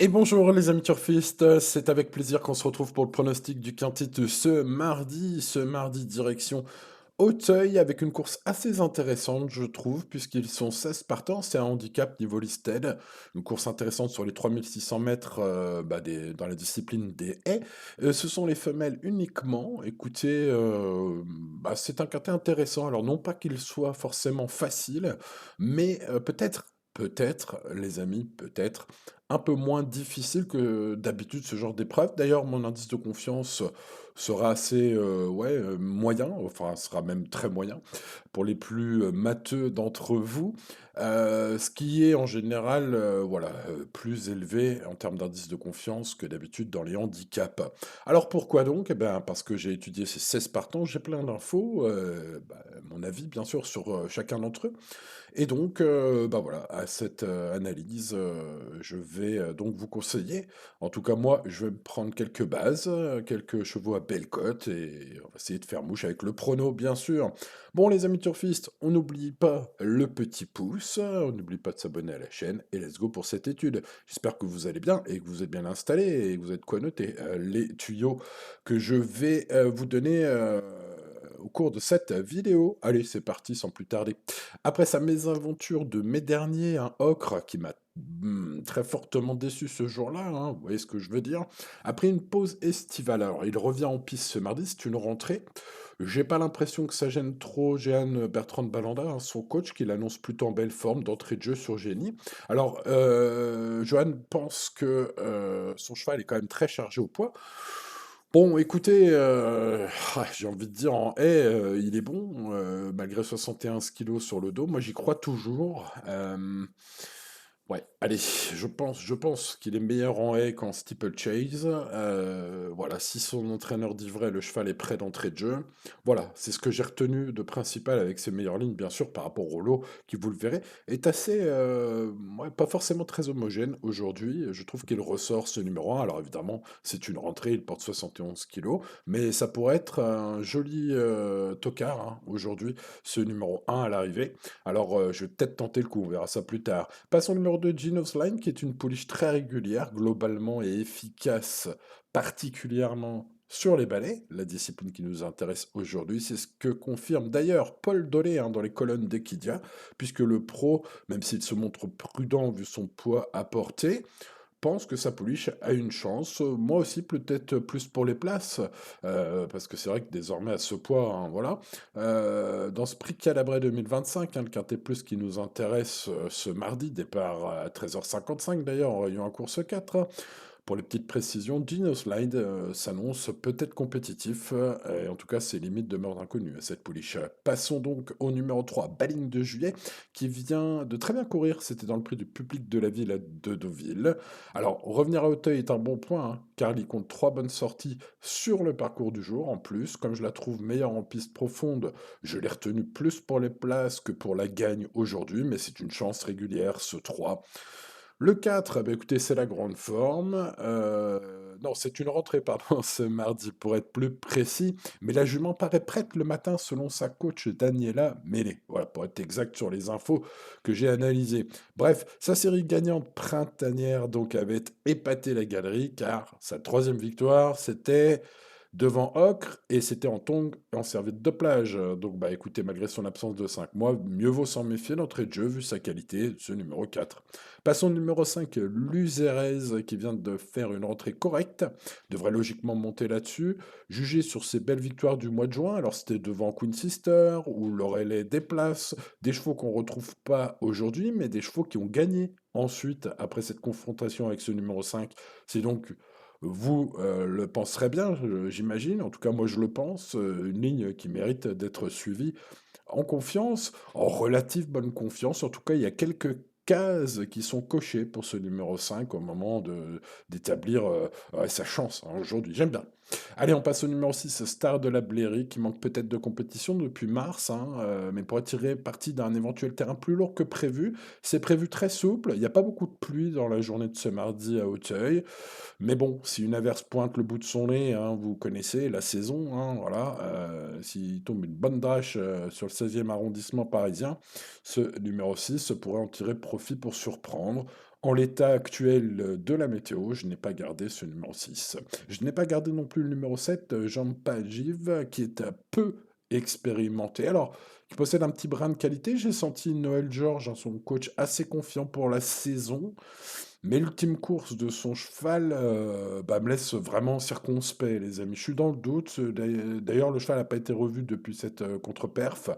Et bonjour les amis turfistes, c'est avec plaisir qu'on se retrouve pour le pronostic du quintet de ce mardi direction Auteuil avec une course assez intéressante je trouve puisqu'ils sont 16 partants, c'est un handicap niveau listed, une course intéressante sur les 3600 mètres dans la discipline des haies. Ce sont les femelles uniquement, écoutez, c'est un quintet intéressant, alors non pas qu'il soit forcément facile, mais peut-être les amis, peut-être un peu moins difficile que d'habitude ce genre d'épreuve. D'ailleurs, mon indice de confiance sera assez moyen, enfin sera même très moyen pour les plus matheux d'entre vous, ce qui est en général plus élevé en termes d'indice de confiance que d'habitude dans les handicaps. Alors pourquoi donc? Eh ben, parce que j'ai étudié ces 16 partants, j'ai plein d'infos, mon avis bien sûr sur chacun d'entre eux. Et donc, voilà, à cette, analyse, je vais, donc vous conseiller, en tout cas moi, je vais me prendre quelques bases, quelques chevaux à belle cote et on va essayer de faire mouche avec le prono, bien sûr. Bon les amis turfistes, on n'oublie pas le petit pouce, on n'oublie pas de s'abonner à la chaîne et let's go pour cette étude. J'espère que vous allez bien et que vous êtes bien installés et que vous êtes de quoi noter, les tuyaux que je vais, vous donner, au cours de cette vidéo. Allez, c'est parti sans plus tarder. Après sa mésaventure de mai dernier, un ocre qui m'a très fortement déçu ce jour-là, hein, vous voyez ce que je veux dire. Après une pause estivale, alors il revient en piste ce mardi, c'est une rentrée. J'ai pas l'impression que ça gêne trop Jehan Bertrand de Balanda, hein, son coach, qui l'annonce plutôt en belle forme d'entrée de jeu sur Génie. Alors, Johan pense que son cheval est quand même très chargé au poids. Bon, écoutez, j'ai envie de dire en haie, il est bon, malgré 71 kilos sur le dos. Moi, j'y crois toujours. Ouais, allez, je pense qu'il est meilleur en haie qu'en steeplechase. Voilà, si son entraîneur dit vrai, le cheval est prêt d'entrée de jeu. Voilà, c'est ce que j'ai retenu de principal avec ses meilleures lignes, bien sûr, par rapport au lot, qui, vous le verrez, est assez, ouais, pas forcément très homogène aujourd'hui. Je trouve qu'il ressort ce numéro un. Alors évidemment, c'est une rentrée, il porte 71 kilos, mais ça pourrait être un joli tocard hein, aujourd'hui, ce numéro un à l'arrivée. Alors, je vais peut-être tenter le coup, on verra ça plus tard. Passons au numéro 2, Genos Line, qui est une pouliche très régulière, globalement et efficace, particulièrement sur les balais, la discipline qui nous intéresse aujourd'hui. C'est ce que confirme d'ailleurs Paul Dolé hein, dans les colonnes d'Equidia, puisque le pro, même s'il se montre prudent vu son poids à porter, pense que sa pouliche a une chance. Moi aussi, peut-être plus pour les places, parce que c'est vrai que désormais, à ce poids, hein, voilà. Dans ce prix Calabrais 2025, hein, le Quintet Plus qui nous intéresse ce mardi, départ à 13h55 d'ailleurs, en rayon à course 4. Pour les petites précisions, Gino Slide s'annonce peut-être compétitif, et en tout cas ses limites demeurent inconnues à cette pouliche. Passons donc au numéro 3, Baline de Juillet, qui vient de très bien courir, c'était dans le prix du public de la ville de Deauville. Alors, revenir à Auteuil est un bon point, hein, car il compte 3 bonnes sorties sur le parcours du jour. En plus, comme je la trouve meilleure en piste profonde, je l'ai retenu plus pour les places que pour la gagne aujourd'hui, mais c'est une chance régulière, ce 3. Le 4, eh ben, écoutez, c'est la grande forme. Non, c'est une rentrée, pardon, ce mardi, pour être plus précis. Mais la jument paraît prête le matin, selon sa coach Daniela Mélé. Voilà, pour être exact sur les infos que j'ai analysées. Bref, sa série gagnante printanière, donc, avait épaté la galerie, car sa troisième victoire, c'était devant Ocre, et c'était en tongs et en serviette de plage. Donc, bah écoutez, malgré son absence de 5 mois, mieux vaut s'en méfier d'entrée de jeu, vu sa qualité, ce numéro 4. Passons au numéro 5, Luzérez, qui vient de faire une rentrée correcte, devrait logiquement monter là-dessus. Jugé sur ses belles victoires du mois de juin, alors c'était devant Queen Sister, ou Lorelais Déplace, des chevaux qu'on retrouve pas aujourd'hui, mais des chevaux qui ont gagné ensuite, après cette confrontation avec ce numéro 5. C'est donc vous le penserez bien, j'imagine. En tout cas, moi, je le pense. Une ligne qui mérite d'être suivie en confiance, en relative bonne confiance. En tout cas, il y a quelques cases qui sont cochées pour ce numéro 5 au moment d'établir ouais, sa chance hein, aujourd'hui. J'aime bien. Allez, on passe au numéro 6, Star de la Blairie, qui manque peut-être de compétition depuis mars, hein, mais pourrait tirer parti d'un éventuel terrain plus lourd que prévu. C'est prévu très souple. Il n'y a pas beaucoup de pluie dans la journée de ce mardi à Auteuil. Mais bon, si une averse pointe le bout de son nez, hein, vous connaissez la saison, hein, voilà. S'il tombe une bonne drache sur le 16e arrondissement parisien, ce numéro 6 pourrait en tirer profit pour surprendre. En l'état actuel de la météo, je n'ai pas gardé ce numéro 6. Je n'ai pas gardé non plus le numéro 7, Jean Pagiv, qui est peu expérimenté. Alors, qui possède un petit brin de qualité. J'ai senti Noël George, hein, son coach, assez confiant pour la saison. Mais l'ultime course de son cheval me laisse vraiment circonspect, les amis. Je suis dans le doute. D'ailleurs, le cheval n'a pas été revu depuis cette contre-perf.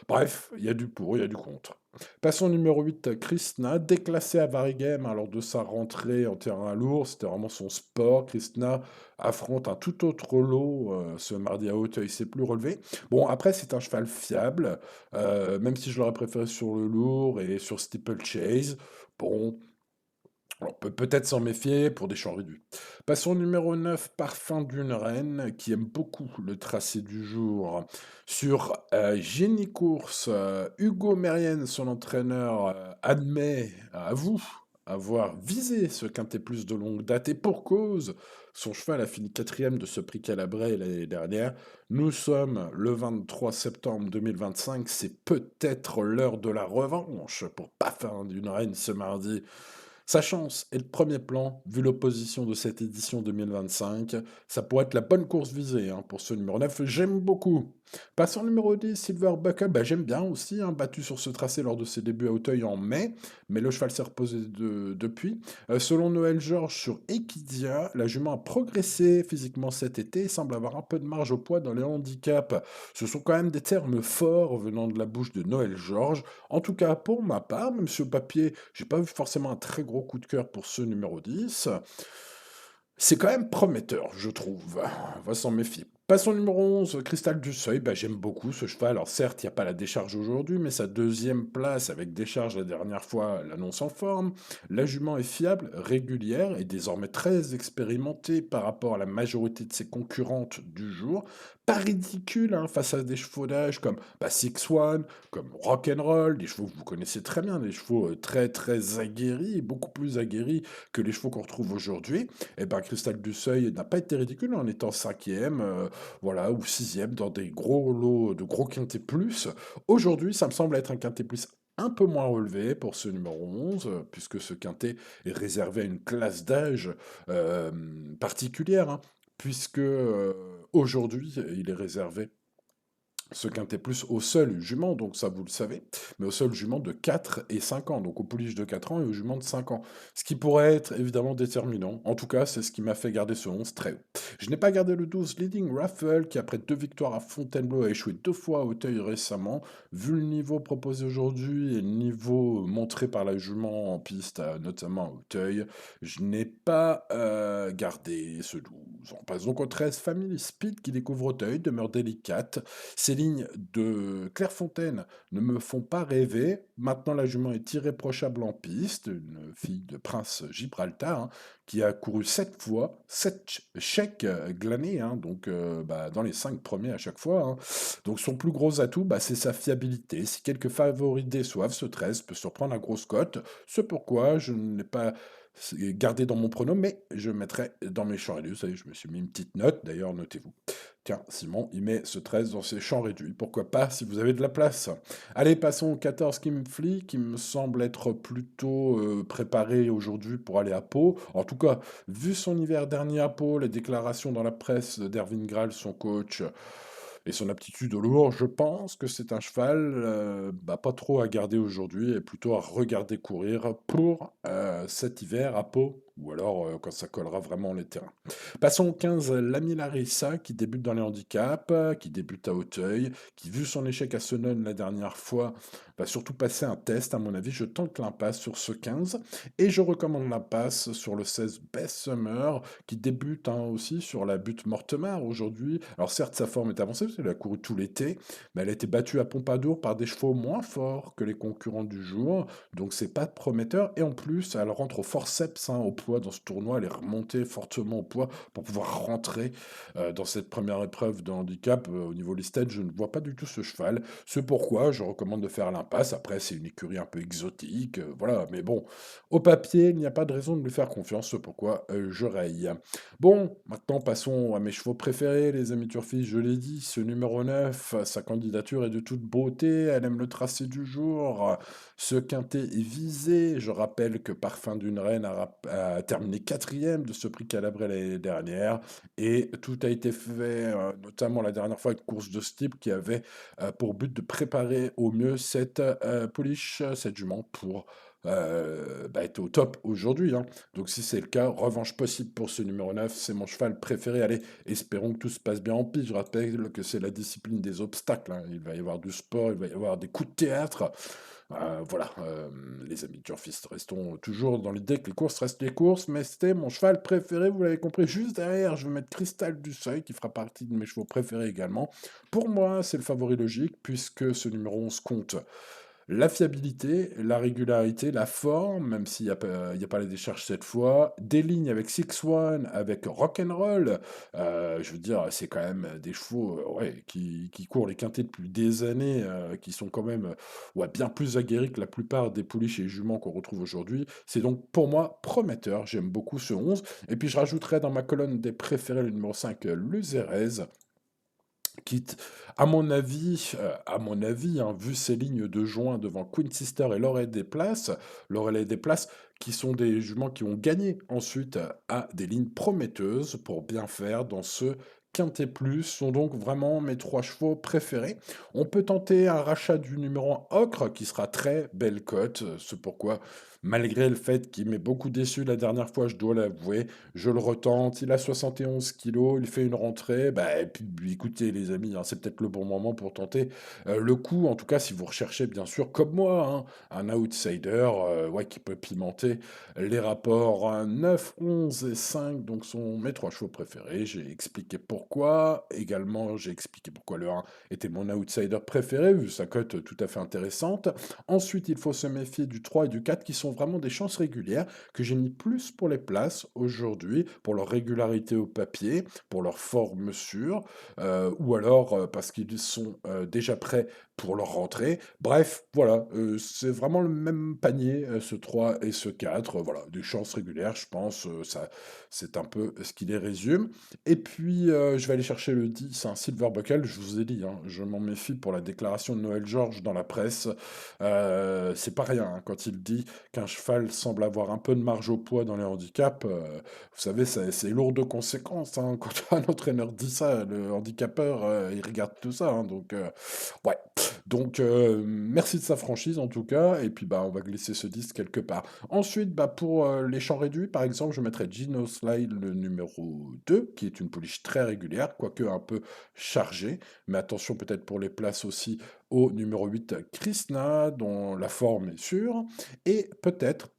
Bref, il y a du pour, il y a du contre. Passons au numéro 8, Krishna, déclassé à Varigem lors de sa rentrée en terrain lourd. C'était vraiment son sport. Krishna affronte un tout autre lot ce mardi à Hauteuil. C'est plus relevé. Bon, après, c'est un cheval fiable, même si je l'aurais préféré sur le lourd et sur Steeplechase. Bon, on peut peut-être s'en méfier pour des champs réduits. Passons au numéro 9, Parfum d'une reine, qui aime beaucoup le tracé du jour. Sur Génie Course, Hugo Mérienne, son entraîneur, admet, avoue avoir visé ce quintet plus de longue date et pour cause. Son cheval a fini quatrième de ce prix Calabrais l'année dernière. Nous sommes le 23 septembre 2025. C'est peut-être l'heure de la revanche pour Parfum d'une reine ce mardi. Sa chance est le premier plan, vu l'opposition de cette édition 2025. Ça pourrait être la bonne course visée hein, pour ce numéro 9. J'aime beaucoup. Passons au numéro 10, Silver Buckle. J'aime bien aussi, hein, battu sur ce tracé lors de ses débuts à Auteuil en mai, mais le cheval s'est reposé depuis. Selon Noël Georges sur Equidia, la jument a progressé physiquement cet été et semble avoir un peu de marge au poids dans les handicaps. Ce sont quand même des termes forts venant de la bouche de Noël Georges. En tout cas, pour ma part, même si au papier, j'ai pas vu forcément un très gros coup de cœur pour ce numéro 10, c'est quand même prometteur, je trouve. On va s'en méfier. Passons au numéro 11, Cristal du Seuil. J'aime beaucoup ce cheval. Alors certes, il n'y a pas la décharge aujourd'hui, mais sa deuxième place avec décharge la dernière fois l'annonce en forme. La jument est fiable, régulière et désormais très expérimentée par rapport à la majorité de ses concurrentes du jour. Pas ridicule hein, face à des chevaux d'âge comme Six One, comme Rock'n'Roll, des chevaux que vous connaissez très bien, des chevaux très très aguerris, beaucoup plus aguerris que les chevaux qu'on retrouve aujourd'hui. Et Cristal du Seuil n'a pas été ridicule en étant cinquième, voilà, ou sixième dans des gros lots de gros quintés plus. Aujourd'hui, ça me semble être un quintet plus un peu moins relevé pour ce numéro 11, puisque ce quintet est réservé à une classe d'âge particulière, hein, puisque aujourd'hui, il est réservé ce quintet plus au seul jument, donc ça vous le savez, mais au seul jument de 4 et 5 ans, donc au pouliche de 4 ans et au jument de 5 ans. Ce qui pourrait être évidemment déterminant. En tout cas, c'est ce qui m'a fait garder ce 11 très haut. Je n'ai pas gardé le 12 Leading Raffle, qui après deux victoires à Fontainebleau a échoué deux fois à Auteuil récemment. Vu le niveau proposé aujourd'hui et le niveau montré par la jument en piste, notamment à Auteuil, je n'ai pas gardé ce 12. On passe donc au 13 Family Speed qui découvre Auteuil, demeure délicate. Ces lignes de Clairefontaine ne me font pas rêver. Maintenant, la jument est irréprochable en piste, une fille de Prince Gibraltar, hein, qui a couru 7 fois, 7 chèques glanés, hein, donc dans les 5 premiers à chaque fois. Hein. Donc son plus gros atout, c'est sa fiabilité. Si quelques favoris déçoivent, ce 13 peut surprendre la grosse cote. C'est pourquoi je ne l'ai pas gardé dans mon prono, mais je mettrai dans mes champs réduits. Vous savez, je me suis mis une petite note, d'ailleurs, notez-vous. Tiens, Simon, il met ce 13 dans ses champs réduits. Pourquoi pas si vous avez de la place. Allez, passons au 14 Kimfly, qui me semble être plutôt préparé aujourd'hui pour aller à Pau. En tout cas, vu son hiver dernier à Pau, les déclarations dans la presse d'Erwin Graal, son coach, et son aptitude au lourd, je pense que c'est un cheval pas trop à garder aujourd'hui et plutôt à regarder courir pour cet hiver à Pau ou alors quand ça collera vraiment les terrains. Passons au 15, l'ami Larissa qui débute dans les handicaps, qui débute à Auteuil, qui vu son échec à Senon la dernière fois, va surtout passer un test à mon avis. Je tente l'impasse sur ce 15 et je recommande l'impasse sur le 16 Best Summer qui débute hein, aussi sur la butte Mortemar aujourd'hui. Alors certes sa forme est avancée parce qu'elle a couru tout l'été, mais elle a été battue à Pompadour par des chevaux moins forts que les concurrents du jour, donc c'est pas prometteur et en plus elle rentre au forceps, hein, au poids dans ce tournoi, aller remonter fortement au poids pour pouvoir rentrer dans cette première épreuve de handicap au niveau listed. Je ne vois pas du tout ce cheval. C'est pourquoi je recommande de faire l'impasse. Après, c'est une écurie un peu exotique, voilà. Mais bon, au papier, il n'y a pas de raison de lui faire confiance. C'est pourquoi je raye. Bon, maintenant passons à mes chevaux préférés, les amis turfistes, je l'ai dit, ce numéro 9, sa candidature est de toute beauté, elle aime le tracé du jour, ce quintet est visé, je rappelle que Parfum d'une Reine a terminé quatrième de ce prix Calabré l'année dernière, et tout a été fait, notamment la dernière fois, une course de ce type qui avait pour but de préparer au mieux cette pouliche, cette jument, pour être au top aujourd'hui, hein. Donc si c'est le cas, revanche possible pour ce numéro 9, c'est mon cheval préféré. Allez, espérons que tout se passe bien en piste. Je rappelle que c'est la discipline des obstacles, hein. Il va y avoir du sport, il va y avoir des coups de théâtre. Voilà, les amis turfistes, restons toujours dans l'idée que les courses restent les courses, mais c'était mon cheval préféré, vous l'avez compris. Juste derrière, je vais mettre Cristal du Seuil, qui fera partie de mes chevaux préférés également. Pour moi, c'est le favori logique, puisque ce numéro 11 compte la fiabilité, la régularité, la forme, même s'il y a pas les décharges cette fois, des lignes avec Six One, avec Rock'n'Roll, je veux dire, c'est quand même des chevaux ouais, qui courent les quintés depuis des années, qui sont quand même ouais, bien plus aguerris que la plupart des pouliches et juments qu'on retrouve aujourd'hui. C'est donc pour moi prometteur, j'aime beaucoup ce 11. Et puis je rajouterai dans ma colonne des préférés le numéro 5, Luzerez, quitte, à mon avis, hein, vu ces lignes de joint devant Queen Sister et Laurel des Places, qui sont des juments qui ont gagné ensuite à des lignes prometteuses pour bien faire dans ce Quintet Plus, sont donc vraiment mes trois chevaux préférés. On peut tenter un rachat du numéro 1 Ocre, qui sera très belle cote, c'est pourquoi, malgré le fait qu'il m'ait beaucoup déçu la dernière fois, je dois l'avouer, je le retente, il a 71 kilos, il fait une rentrée. Bah, et puis, écoutez, les amis, hein, c'est peut-être le bon moment pour tenter le coup. En tout cas, si vous recherchez, bien sûr, comme moi, hein, un outsider ouais, qui peut pimenter les rapports 9, 11 et 5, donc sont mes trois chevaux préférés. J'ai expliqué pourquoi. Également, j'ai expliqué pourquoi le 1 était mon outsider préféré, vu sa cote tout à fait intéressante. Ensuite, il faut se méfier du 3 et du 4, qui sont vraiment des chances régulières que j'ai mis plus pour les places aujourd'hui, pour leur régularité au papier, pour leur forme sûre, ou alors parce qu'ils sont déjà prêts pour leur rentrée. Bref, voilà, c'est vraiment le même panier, ce 3 et ce 4. Voilà, des chances régulières, je pense, ça, c'est un peu ce qui les résume. Et puis, je vais aller chercher le 10, un Silver Buckle, je vous ai dit, hein, je m'en méfie pour la déclaration de Noël Georges dans la presse. C'est pas rien, hein, quand il dit qu'un cheval semble avoir un peu de marge au poids dans les handicaps, vous savez, c'est lourd de conséquences, hein. Quand un entraîneur dit ça, le handicapeur, il regarde tout ça, hein, donc ouais. Donc merci de sa franchise en tout cas, et puis bah on va glisser ce disque quelque part. Ensuite, bah, pour les champs réduits, par exemple, je mettrais Gino Slide le numéro 2, qui est une pouliche très régulière, quoique un peu chargée, mais attention peut-être pour les places aussi au numéro 8, Krishna, dont la forme est sûre, et peut-être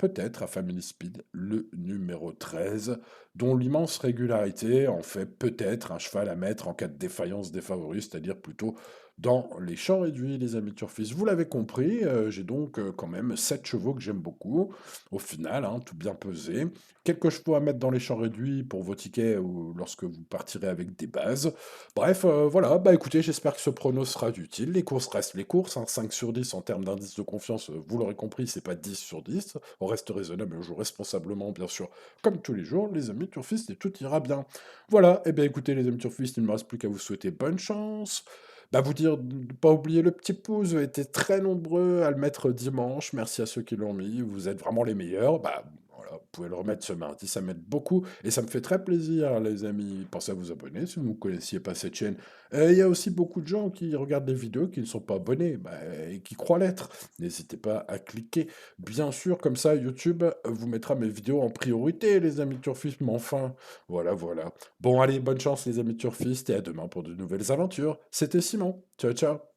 à Family Speed, le numéro 13, dont l'immense régularité en fait peut-être un cheval à mettre en cas de défaillance des favoris, c'est-à-dire plutôt dans les champs réduits, les amis turfistes. Vous l'avez compris, j'ai donc quand même 7 chevaux que j'aime beaucoup, au final, hein, tout bien pesé. Quelques chevaux à mettre dans les champs réduits pour vos tickets ou lorsque vous partirez avec des bases. Bref, voilà, bah écoutez, j'espère que ce prono sera utile. Les courses restent les courses, hein, 5 sur 10 en termes d'indice de confiance, vous l'aurez compris, c'est pas 10 sur 10. On reste raisonnable et on joue responsablement, bien sûr, comme tous les jours, les amis turfistes, et tout ira bien. Voilà, et bien écoutez, les amis turfistes, il ne me reste plus qu'à vous souhaiter bonne chance. Bah, vous dire de ne pas oublier le petit pouce, vous avez été très nombreux à le mettre dimanche. Merci à ceux qui l'ont mis, vous êtes vraiment les meilleurs. Bah, voilà, vous pouvez le remettre ce mardi, ça m'aide beaucoup et ça me fait très plaisir, les amis. Pensez à vous abonner si vous ne connaissiez pas cette chaîne. Il y a aussi beaucoup de gens qui regardent les vidéos qui ne sont pas abonnés bah, et qui croient l'être. N'hésitez pas à cliquer. Bien sûr, comme ça, YouTube vous mettra mes vidéos en priorité, les amis turfistes, mais enfin, voilà, voilà. Bon, allez, bonne chance les amis turfistes et à demain pour de nouvelles aventures. C'était Simon. Ciao, ciao.